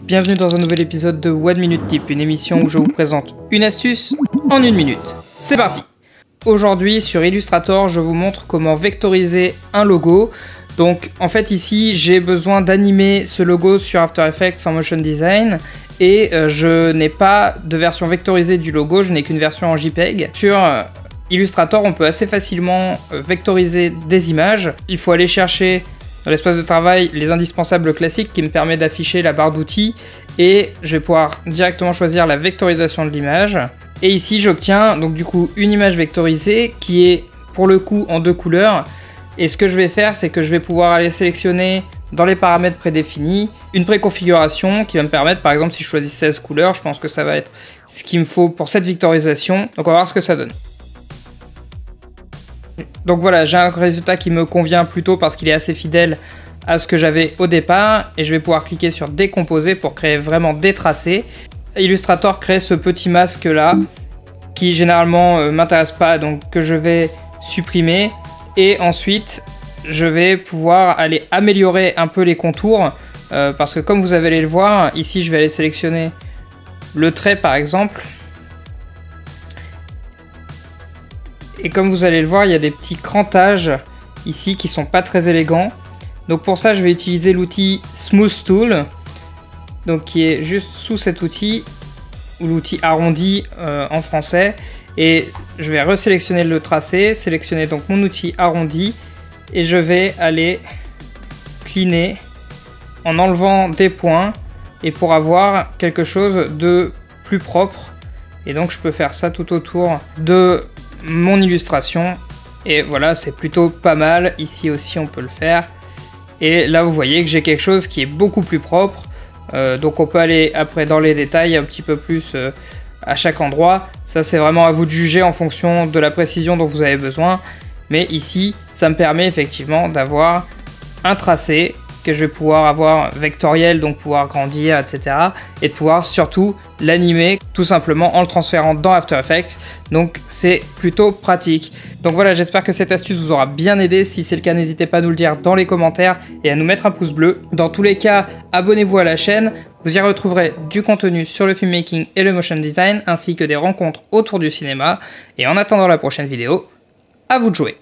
Bienvenue dans un nouvel épisode de One Minute Tip, une émission où je vous présente une astuce en une minute. C'est parti! Aujourd'hui sur Illustrator, je vous montre comment vectoriser un logo. Donc en fait ici, j'ai besoin d'animer ce logo sur After Effects en Motion Design et je n'ai pas de version vectorisée du logo, je n'ai qu'une version en JPEG. Sur Illustrator, on peut assez facilement vectoriser des images. Il faut aller chercher dans l'espace de travail les indispensables classiques qui me permettent d'afficher la barre d'outils et je vais pouvoir directement choisir la vectorisation de l'image. Et ici j'obtiens donc du coup une image vectorisée qui est pour le coup en deux couleurs. Et ce que je vais faire, c'est que je vais pouvoir aller sélectionner dans les paramètres prédéfinis une préconfiguration qui va me permettre, par exemple si je choisis 16 couleurs, je pense que ça va être ce qu'il me faut pour cette vectorisation. Donc on va voir ce que ça donne. Donc voilà, j'ai un résultat qui me convient plutôt parce qu'il est assez fidèle à ce que j'avais au départ. Et je vais pouvoir cliquer sur décomposer pour créer vraiment des tracés. Illustrator crée ce petit masque là qui généralement m'intéresse pas, donc que je vais supprimer. Et ensuite, je vais pouvoir aller améliorer un peu les contours parce que comme vous allez le voir, ici je vais aller sélectionner le trait par exemple. Et comme vous allez le voir, il y a des petits crantages ici qui sont pas très élégants. Donc pour ça, je vais utiliser l'outil Smooth Tool, donc qui est juste sous cet outil, ou l'outil arrondi en français. Et je vais resélectionner le tracé, sélectionner donc mon outil arrondi, et je vais aller cleaner en enlevant des points, et pour avoir quelque chose de plus propre. Et donc je peux faire ça tout autour de mon illustration et voilà, c'est plutôt pas mal. Ici aussi on peut le faire et là vous voyez que j'ai quelque chose qui est beaucoup plus propre. Donc on peut aller après dans les détails un petit peu plus à chaque endroit. Ça c'est vraiment à vous de juger en fonction de la précision dont vous avez besoin, mais ici ça me permet effectivement d'avoir un tracé que je vais pouvoir avoir vectoriel, donc pouvoir grandir, etc. Et de pouvoir surtout l'animer tout simplement en le transférant dans After Effects. Donc c'est plutôt pratique. Donc voilà, j'espère que cette astuce vous aura bien aidé. Si c'est le cas, n'hésitez pas à nous le dire dans les commentaires et à nous mettre un pouce bleu. Dans tous les cas, abonnez-vous à la chaîne. Vous y retrouverez du contenu sur le filmmaking et le motion design, ainsi que des rencontres autour du cinéma. Et en attendant la prochaine vidéo, à vous de jouer.